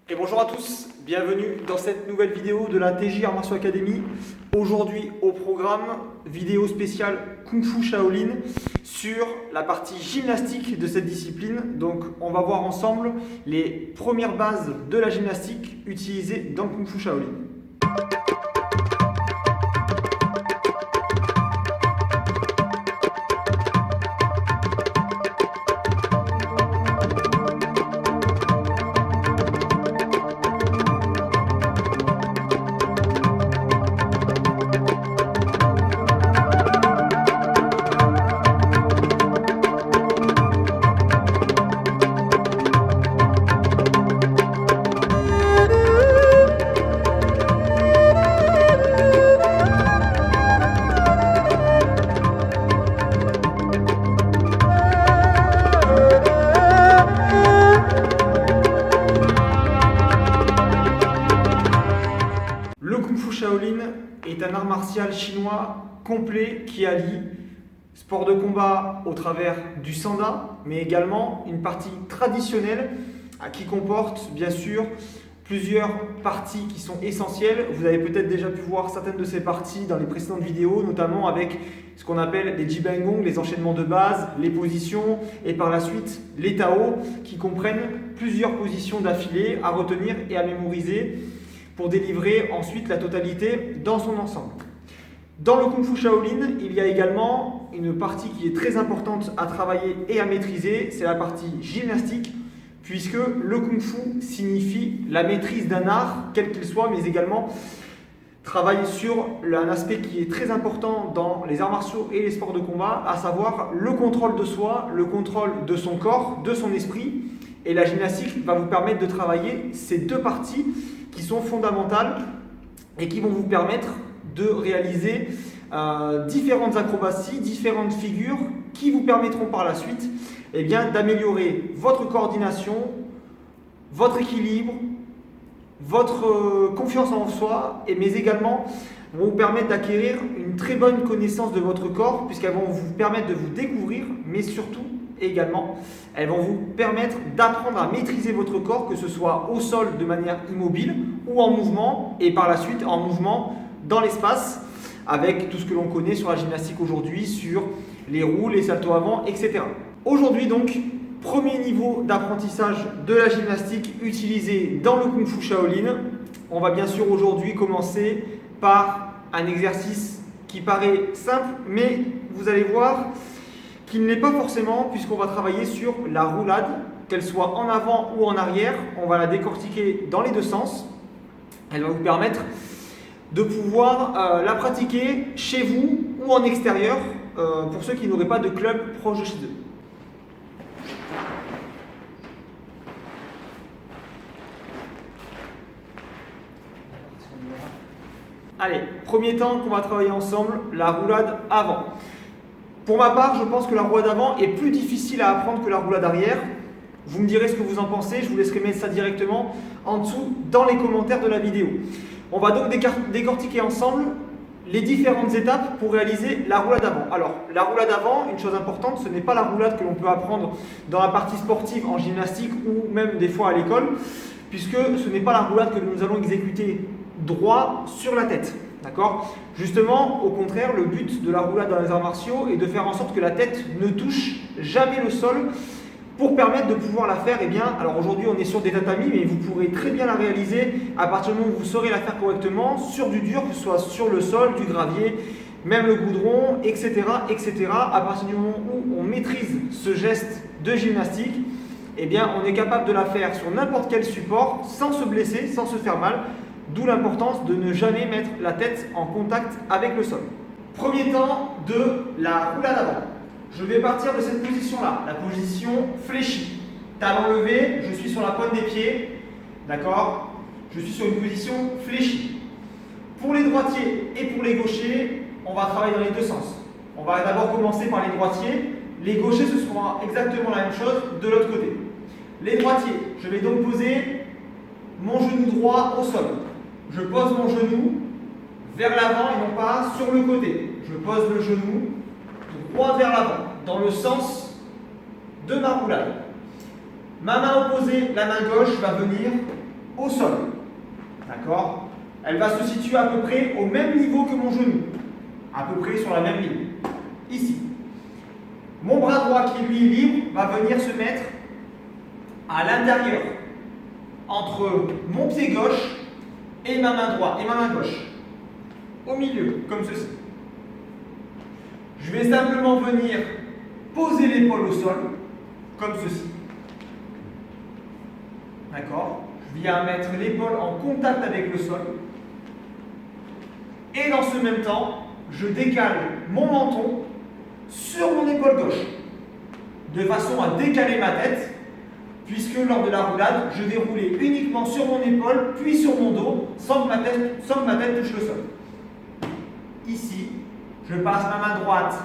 Et bonjour à tous, bienvenue dans cette nouvelle vidéo de la TJ Arts Martiaux Academy. Aujourd'hui au programme, vidéo spéciale Kung Fu Shaolin sur la partie gymnastique de cette discipline. Donc on va voir ensemble les premières bases de la gymnastique utilisées dans le Kung Fu Shaolin. Shaolin est un art martial chinois complet qui allie sport de combat au travers du sanda, mais également une partie traditionnelle qui comporte bien sûr plusieurs parties qui sont essentielles. Vous avez peut-être déjà pu voir certaines de ces parties dans les précédentes vidéos, notamment avec ce qu'on appelle les Jibangong, les enchaînements de base, les positions et par la suite les Tao qui comprennent plusieurs positions d'affilée à retenir et à mémoriser pour délivrer ensuite la totalité dans son ensemble. Dans le Kung Fu Shaolin, il y a également une partie qui est très importante à travailler et à maîtriser, c'est la partie gymnastique, puisque le Kung Fu signifie la maîtrise d'un art, quel qu'il soit, mais également travaille sur un aspect qui est très important dans les arts martiaux et les sports de combat, à savoir le contrôle de soi, le contrôle de son corps, de son esprit. Et la gymnastique va vous permettre de travailler ces deux parties qui sont fondamentales et qui vont vous permettre de réaliser différentes acrobaties, différentes figures qui vous permettront par la suite d'améliorer votre coordination, votre équilibre, votre confiance en soi, mais également vont vous permettre d'acquérir une très bonne connaissance de votre corps puisqu'elles vont vous permettre de vous découvrir, mais surtout également, elles vont vous permettre d'apprendre à maîtriser votre corps, que ce soit au sol de manière immobile ou en mouvement, et par la suite en mouvement dans l'espace, avec tout ce que l'on connaît sur la gymnastique aujourd'hui, sur les roues, les saltos avant, etc. Aujourd'hui donc, premier niveau d'apprentissage de la gymnastique utilisée dans le Kung Fu Shaolin. On va bien sûr aujourd'hui commencer par un exercice qui paraît simple, mais vous allez voir qu'il ne l'est pas forcément, puisqu'on va travailler sur la roulade, qu'elle soit en avant ou en arrière. On va la décortiquer dans les deux sens. Elle va vous permettre de pouvoir la pratiquer chez vous ou en extérieur, pour ceux qui n'auraient pas de club proche de chez eux. Allez, premier temps qu'on va travailler ensemble, la roulade avant. Pour ma part, je pense que la roulade avant est plus difficile à apprendre que la roulade arrière. Vous me direz ce que vous en pensez, je vous laisserai mettre ça directement en dessous dans les commentaires de la vidéo. On va donc décortiquer ensemble les différentes étapes pour réaliser la roulade avant. Alors, la roulade avant, une chose importante, ce n'est pas la roulade que l'on peut apprendre dans la partie sportive en gymnastique ou même des fois à l'école, puisque ce n'est pas la roulade que nous allons exécuter droit sur la tête. D'accord ? Justement, au contraire, le but de la roulade dans les arts martiaux est de faire en sorte que la tête ne touche jamais le sol pour permettre de pouvoir la faire. Alors aujourd'hui, on est sur des tatamis, mais vous pourrez très bien la réaliser à partir du moment où vous saurez la faire correctement sur du dur, que ce soit sur le sol, du gravier, même le goudron, etc., etc. À partir du moment où on maîtrise ce geste de gymnastique, on est capable de la faire sur n'importe quel support sans se blesser, sans se faire mal. D'où l'importance de ne jamais mettre la tête en contact avec le sol. Premier temps de la roulade avant. Je vais partir de cette position-là, la position fléchie. Talon levé, je suis sur la pointe des pieds. D'accord ? Je suis sur une position fléchie. Pour les droitiers et pour les gauchers, on va travailler dans les deux sens. On va d'abord commencer par les droitiers. Les gauchers, ce sera exactement la même chose de l'autre côté. Les droitiers, je vais donc poser mon genou droit au sol. Je pose mon genou vers l'avant et non pas sur le côté. Je pose le genou droit vers l'avant, dans le sens de ma roulade. Ma main opposée, la main gauche, va venir au sol. D'accord? Elle va se situer à peu près au même niveau que mon genou. À peu près sur la même ligne. Ici. Mon bras droit qui lui est libre va venir se mettre à l'intérieur entre mon pied gauche et ma main droite et ma main gauche. Au milieu, comme ceci. Je vais simplement venir poser l'épaule au sol, comme ceci. D'accord? Je viens mettre l'épaule en contact avec le sol. Et dans ce même temps, je décale mon menton sur mon épaule gauche, de façon à décaler ma tête, puisque lors de la roulade, je vais rouler uniquement sur mon épaule, puis sur mon dos, sans que ma tête touche le sol. Ici, je passe ma main droite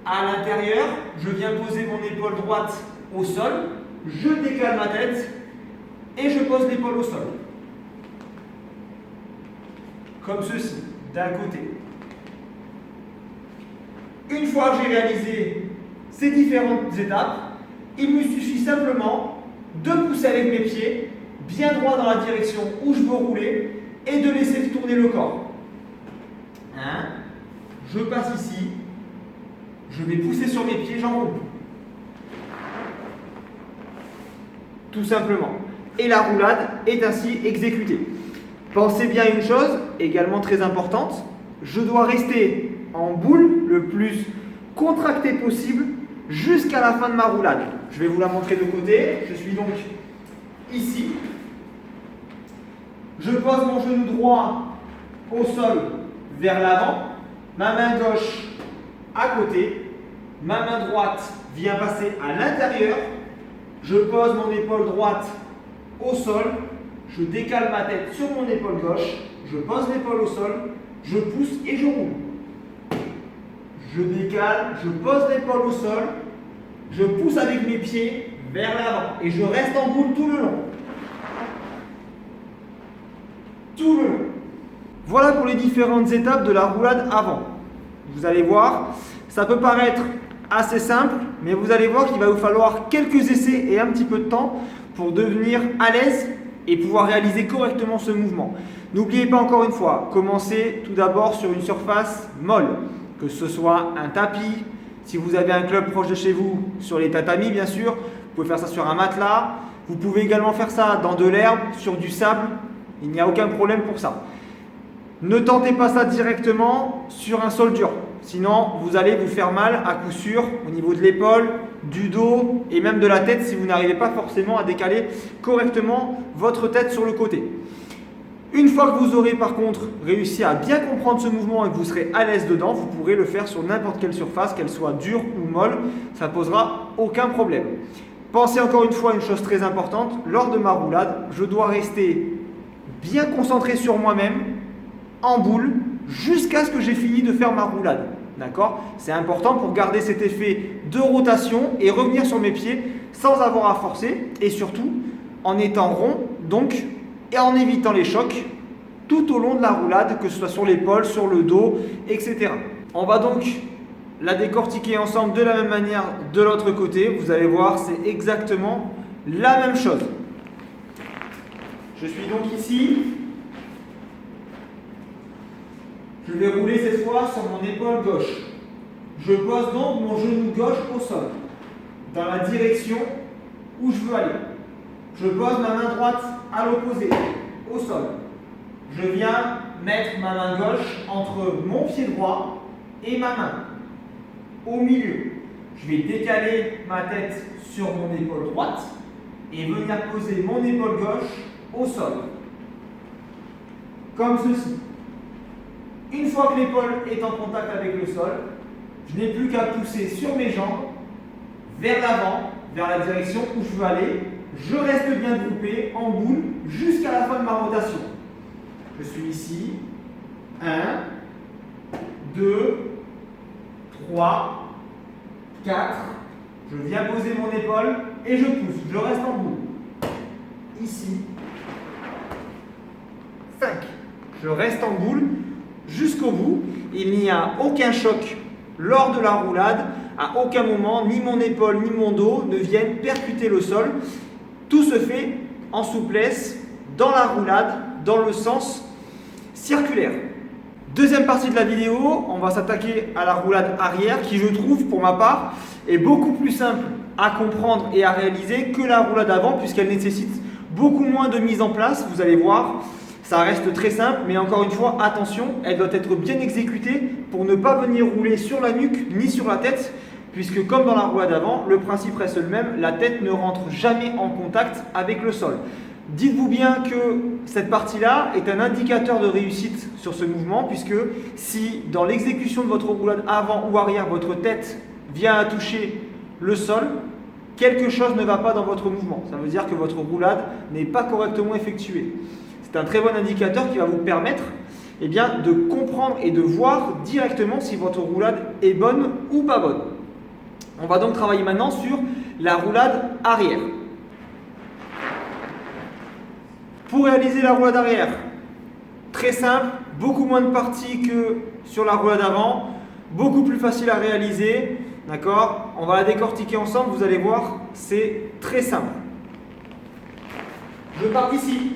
à l'intérieur, je viens poser mon épaule droite au sol, je décale ma tête et je pose l'épaule au sol. Comme ceci, d'un côté. Une fois que j'ai réalisé ces différentes étapes, il me suffit simplement de pousser avec mes pieds bien droit dans la direction où je veux rouler et de laisser tourner le corps. Je passe ici, je vais pousser sur mes pieds, j'enroule. Tout simplement. Et la roulade est ainsi exécutée. Pensez bien à une chose, également très importante, je dois rester en boule le plus contracté possible jusqu'à la fin de ma roulade. Je vais vous la montrer de côté. Je suis donc ici. Je pose mon genou droit au sol vers l'avant, ma main gauche à côté, ma main droite vient passer à l'intérieur, je pose mon épaule droite au sol, je décale ma tête sur mon épaule gauche, je pose l'épaule au sol, je pousse et je roule. Je décale, je pose l'épaule au sol, je pousse avec mes pieds vers l'avant et je reste en boule tout le long. Tout le long. Voilà pour les différentes étapes de la roulade avant. Vous allez voir, ça peut paraître assez simple, mais vous allez voir qu'il va vous falloir quelques essais et un petit peu de temps pour devenir à l'aise et pouvoir réaliser correctement ce mouvement. N'oubliez pas encore une fois, commencez tout d'abord sur une surface molle, que ce soit un tapis, si vous avez un club proche de chez vous, sur les tatamis bien sûr, vous pouvez faire ça sur un matelas, vous pouvez également faire ça dans de l'herbe, sur du sable, il n'y a aucun problème pour ça. Ne tentez pas ça directement sur un sol dur, sinon vous allez vous faire mal à coup sûr au niveau de l'épaule, du dos et même de la tête si vous n'arrivez pas forcément à décaler correctement votre tête sur le côté. Une fois que vous aurez par contre réussi à bien comprendre ce mouvement et que vous serez à l'aise dedans, vous pourrez le faire sur n'importe quelle surface, qu'elle soit dure ou molle, ça ne posera aucun problème. Pensez encore une fois à une chose très importante, lors de ma roulade, je dois rester bien concentré sur moi-même, en boule, jusqu'à ce que j'ai fini de faire ma roulade. D'accord? C'est important pour garder cet effet de rotation et revenir sur mes pieds sans avoir à forcer et surtout en étant rond, donc, et en évitant les chocs tout au long de la roulade, que ce soit sur l'épaule, sur le dos, etc. On va donc la décortiquer ensemble de la même manière de l'autre côté. Vous allez voir, c'est exactement la même chose. Je suis donc ici. Je vais rouler cette fois sur mon épaule gauche. Je pose donc mon genou gauche au sol, dans la direction où je veux aller. Je pose ma main droite à l'opposé, au sol. Je viens mettre ma main gauche entre mon pied droit et ma main, au milieu. Je vais décaler ma tête sur mon épaule droite et venir poser mon épaule gauche au sol, comme ceci. Une fois que l'épaule est en contact avec le sol, je n'ai plus qu'à pousser sur mes jambes vers l'avant, vers la direction où je veux aller. Je reste bien groupé en boule jusqu'à la fin de ma rotation. Je suis ici. 1, 2, 3, 4. Je viens poser mon épaule et je pousse. Je reste en boule. Ici. 5. Je reste en boule jusqu'au bout. Il n'y a aucun choc lors de la roulade. À aucun moment, ni mon épaule ni mon dos ne viennent percuter le sol. Tout se fait en souplesse, dans la roulade, dans le sens circulaire. Deuxième partie de la vidéo, on va s'attaquer à la roulade arrière qui, je trouve, pour ma part, est beaucoup plus simple à comprendre et à réaliser que la roulade avant puisqu'elle nécessite beaucoup moins de mise en place. Vous allez voir, ça reste très simple, mais encore une fois, attention, elle doit être bien exécutée pour ne pas venir rouler sur la nuque ni sur la tête puisque comme dans la roulade avant, le principe reste le même, la tête ne rentre jamais en contact avec le sol. Dites-vous bien que cette partie-là est un indicateur de réussite sur ce mouvement puisque si dans l'exécution de votre roulade avant ou arrière, votre tête vient à toucher le sol, quelque chose ne va pas dans votre mouvement. Ça veut dire que votre roulade n'est pas correctement effectuée. C'est un très bon indicateur qui va vous permettre de comprendre et de voir directement si votre roulade est bonne ou pas bonne. On va donc travailler maintenant sur la roulade arrière. Pour réaliser la roulade arrière, très simple, beaucoup moins de parties que sur la roulade avant, beaucoup plus facile à réaliser, d'accord? On va la décortiquer ensemble, vous allez voir, c'est très simple. Je pars d'ici.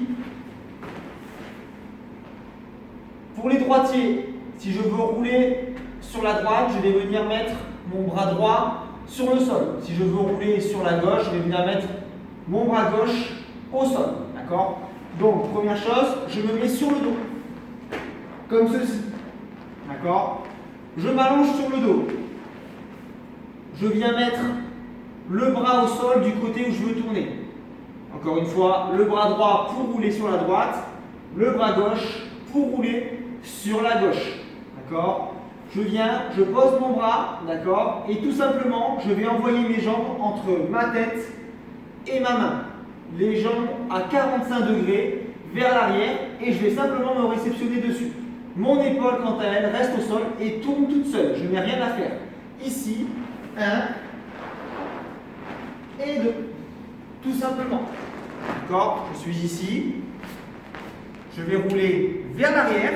Pour les droitiers, si je veux rouler sur la droite, je vais venir mettre mon bras droit sur le sol. Si je veux rouler sur la gauche, je vais venir mettre mon bras gauche au sol, d'accord? Donc, première chose, je me mets sur le dos, comme ceci, d'accord? Je m'allonge sur le dos. Je viens mettre le bras au sol du côté où je veux tourner. Encore une fois, le bras droit pour rouler sur la droite, le bras gauche pour rouler sur la gauche, d'accord? Je viens, je pose mon bras, d'accord? Et tout simplement, je vais envoyer mes jambes entre ma tête et ma main. Les jambes à 45 degrés vers l'arrière et je vais simplement me réceptionner dessus. Mon épaule, quant à elle, reste au sol et tourne toute seule. Je n'ai rien à faire. Ici, 1 et 2. Tout simplement. D'accord? Je suis ici. Je vais rouler vers l'arrière,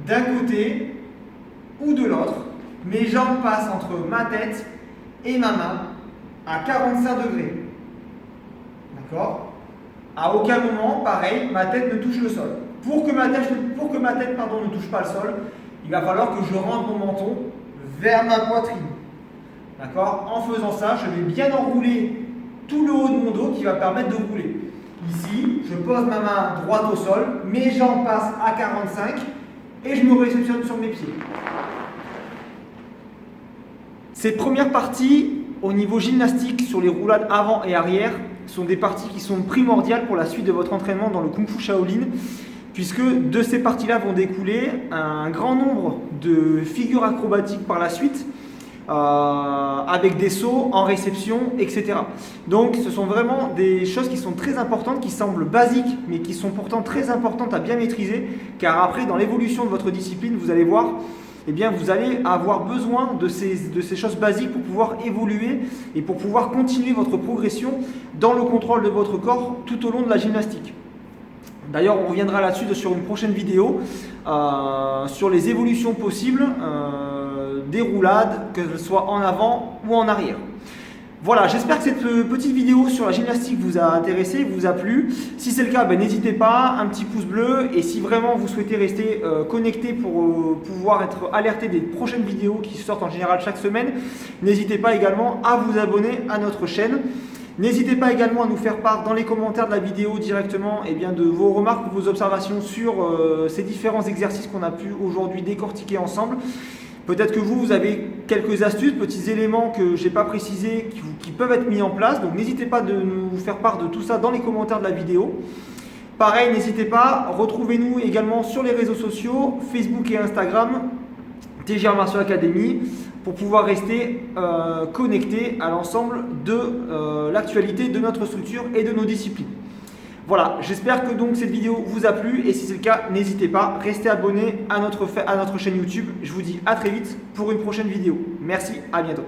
d'un côté ou de l'autre. Mes jambes passent entre ma tête et ma main à 45 degrés. D'accord? À aucun moment, pareil, ma tête ne touche le sol. Pour que ma tête ne touche pas le sol, il va falloir que je rentre mon menton vers ma poitrine. D'accord? En faisant ça, je vais bien enrouler tout le haut de mon dos qui va permettre de rouler. Ici, je pose ma main droite au sol, mes jambes passent à 45 et je me réceptionne sur mes pieds. Ces premières parties, au niveau gymnastique, sur les roulades avant et arrière, sont des parties qui sont primordiales pour la suite de votre entraînement dans le Kung Fu Shaolin, puisque de ces parties-là vont découler un grand nombre de figures acrobatiques par la suite, avec des sauts en réception, etc. Donc ce sont vraiment des choses qui sont très importantes, qui semblent basiques, mais qui sont pourtant très importantes à bien maîtriser, car après, dans l'évolution de votre discipline, vous allez voir, vous allez avoir besoin de ces choses basiques pour pouvoir évoluer et pour pouvoir continuer votre progression dans le contrôle de votre corps tout au long de la gymnastique. D'ailleurs, on reviendra là-dessus sur une prochaine vidéo sur les évolutions possibles des roulades, que ce soit en avant ou en arrière. Voilà, j'espère que cette petite vidéo sur la gymnastique vous a intéressé, vous a plu. Si c'est le cas, n'hésitez pas, un petit pouce bleu. Et si vraiment vous souhaitez rester connecté pour pouvoir être alerté des prochaines vidéos qui sortent en général chaque semaine, n'hésitez pas également à vous abonner à notre chaîne. N'hésitez pas également à nous faire part dans les commentaires de la vidéo directement de vos remarques ou vos observations sur ces différents exercices qu'on a pu aujourd'hui décortiquer ensemble. Peut-être que vous avez quelques astuces, petits éléments que je n'ai pas précisés qui peuvent être mis en place. Donc n'hésitez pas de nous faire part de tout ça dans les commentaires de la vidéo. Pareil, n'hésitez pas, retrouvez-nous également sur les réseaux sociaux, Facebook et Instagram, TG Arts Martiaux Academy, pour pouvoir rester connecté à l'ensemble de l'actualité de notre structure et de nos disciplines. Voilà, j'espère que donc cette vidéo vous a plu et si c'est le cas, n'hésitez pas, restez abonnés à notre chaîne YouTube. Je vous dis à très vite pour une prochaine vidéo. Merci, à bientôt.